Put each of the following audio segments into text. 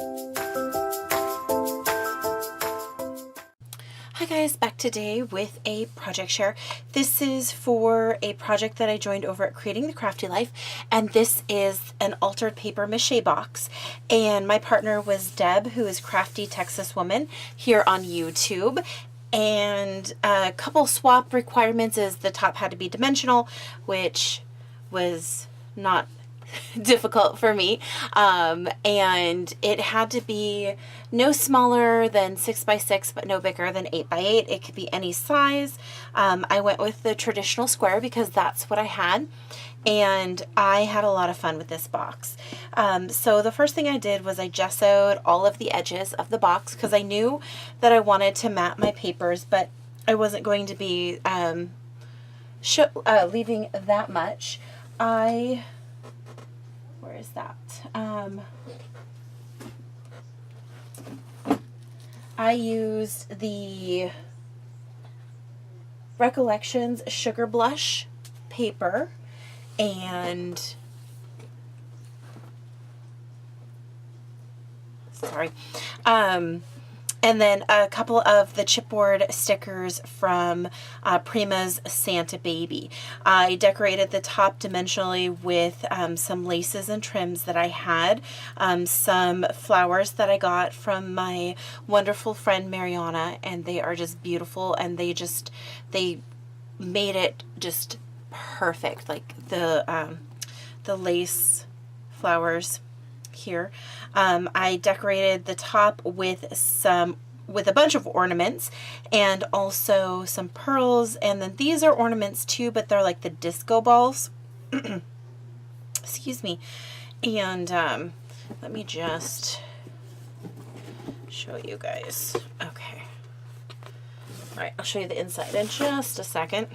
Hi guys, back today with a project share. This is for a project that I joined over at Creating the Crafty Life, and this is an altered paper mache box. And my partner was Deb, who is Crafty Texas Woman here on YouTube. And a couple swap requirements is the top had to be dimensional, which was not difficult for me, and it had to be no smaller than 6x6 but no bigger than 8x8. It could be any size. I went with the traditional square because that's what I had, and I had a lot of fun with this box. So the first thing I did was I gessoed all of the edges of the box because I knew that I wanted to mat my papers, but I wasn't going to be leaving that much. Where is that? I used the Recollections Sugar Blush paper, and and then a couple of the chipboard stickers from Prima's Santa Baby. I decorated the top dimensionally with some laces and trims that I had, some flowers that I got from my wonderful friend Mariana, and they are just beautiful, and they made it just perfect, like the lace flowers here. I decorated the top with a bunch of ornaments and also some pearls, and then these are ornaments too, but they're like the disco balls. Excuse me. And let me just show you guys. Okay. All right, I'll show you the inside in just a second.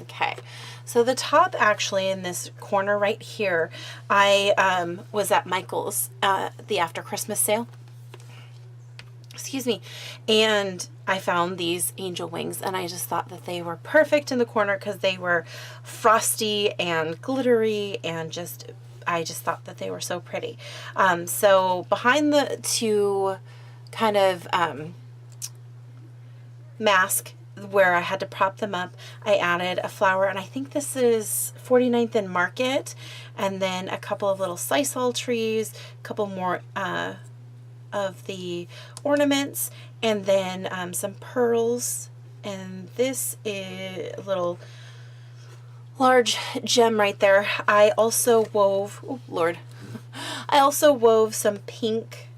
Okay, so the top actually in this corner right here, I was at Michael's, the after Christmas sale, excuse me, and I found these angel wings, and I just thought that they were perfect in the corner because they were frosty and glittery, and I just thought that they were so pretty. So behind the two kind of mask where I had to prop them up, I added a flower, and I think this is 49th and Market, and then a couple of little sisal trees, a couple more of the ornaments, and then some pearls, and this is a little large gem right there. I also wove, oh Lord, I also wove some pink,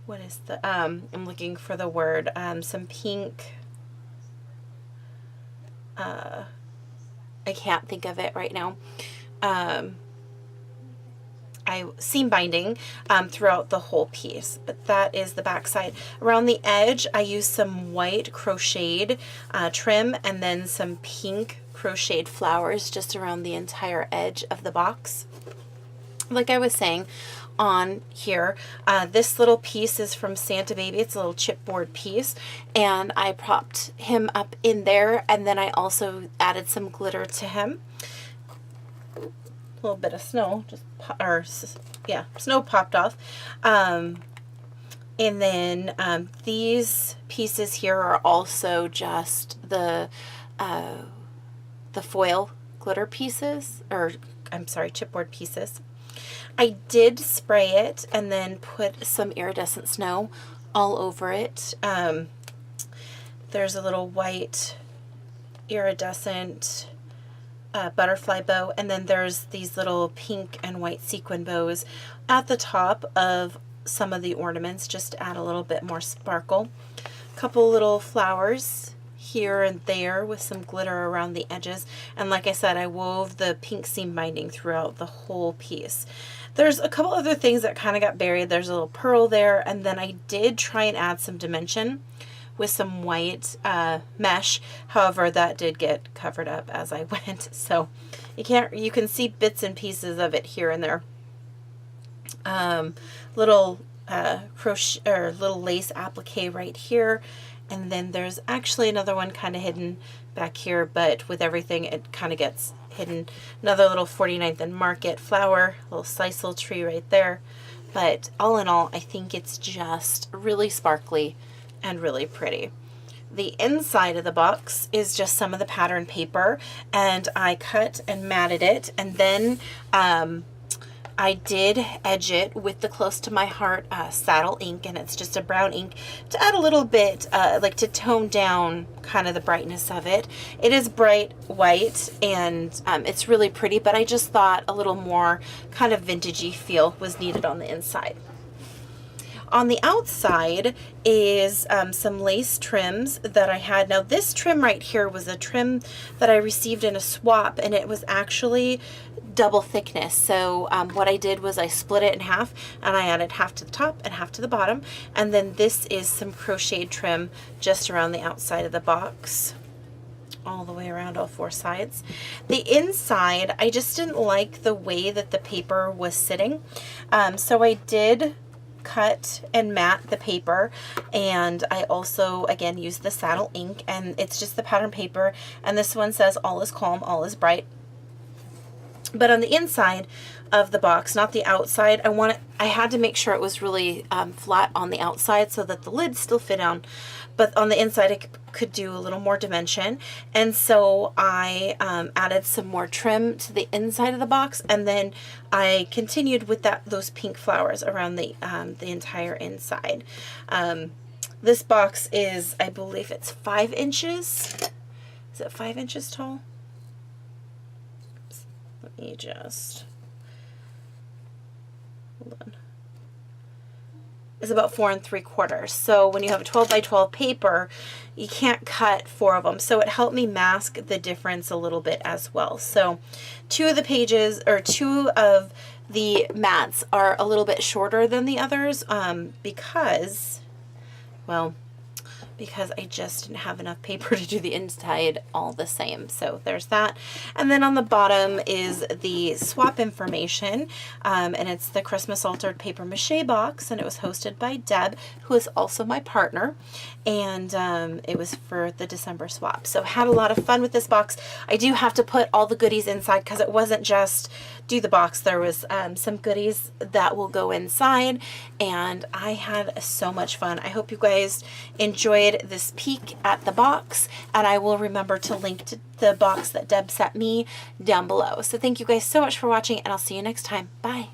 what is the, I'm looking for the word, some pink, I can't think of it right now, seam binding throughout the whole piece, but that is the back side. Around the edge, I used some white crocheted trim and then some pink crocheted flowers just around the entire edge of the box. Like I was saying, on here, this little piece is from Santa Baby. It's a little chipboard piece, and I propped him up in there, and then I also added some glitter to him. A little bit of snow, snow popped off. And then these pieces here are also just the foil glitter pieces, or I'm sorry, chipboard pieces. I did spray it and then put some iridescent snow all over it. There's a little white iridescent butterfly bow, and then there's these little pink and white sequin bows at the top of some of the ornaments just to add a little bit more sparkle. A couple little flowers here and there with some glitter around the edges, and like I said, I wove the pink seam binding throughout the whole piece. There's a couple other things that kind of got buried. There's a little pearl there, and then I did try and add some dimension with some white mesh. However, that did get covered up as I went, so you can see bits and pieces of it here and there. Little crochet or little lace applique right here, and then there's actually another one kind of hidden back here, but with everything it kind of gets hidden. Another little 49th and Market flower, little sisal tree right there. but all in all, I think it's just really sparkly and really pretty. The inside of the box is just some of the pattern paper, and I cut and matted it, and then I did edge it with the Close to My Heart saddle ink, and it's just a brown ink to add a little bit, like to tone down kind of the brightness of it. It is bright white, and it's really pretty, but I just thought a little more kind of vintagey feel was needed on the inside. On the outside is some lace trims that I had. Now this trim right here was a trim that I received in a swap, and it was actually double thickness. So what I did was I split it in half, and I added half to the top and half to the bottom. And then this is some crocheted trim just around the outside of the box, all the way around all four sides. The inside, I just didn't like the way that the paper was sitting. So I did cut and mat the paper, and I also again used the saddle ink, and it's just the pattern paper, and this one says all is calm, all is bright. But on the inside of the box, not the outside, I had to make sure it was really flat on the outside so that the lid still fit on, but on the inside I could do a little more dimension, and so I added some more trim to the inside of the box, and then I continued with those pink flowers around the entire inside. This box is, I believe it's 5 inches. Is it 5 inches tall? Let me just, hold on. It's about 4 3/4. So when you have a 12 by 12 paper, you can't cut 4 of them. So it helped me mask the difference a little bit as well. So 2 of the pages, or 2 of the mats, are a little bit shorter than the others because I just didn't have enough paper to do the inside all the same. So there's that. And then on the bottom is the swap information, and it's the Christmas Altered Paper Mache box, and it was hosted by Deb, who is also my partner, and it was for the December swap. So had a lot of fun with this box. I do have to put all the goodies inside because it wasn't just do the box. There was some goodies that will go inside, and I had so much fun. I hope you guys enjoyed this peek at the box, and I will remember to link to the box that Deb sent me down below. So thank you guys so much for watching, and I'll see you next time. Bye.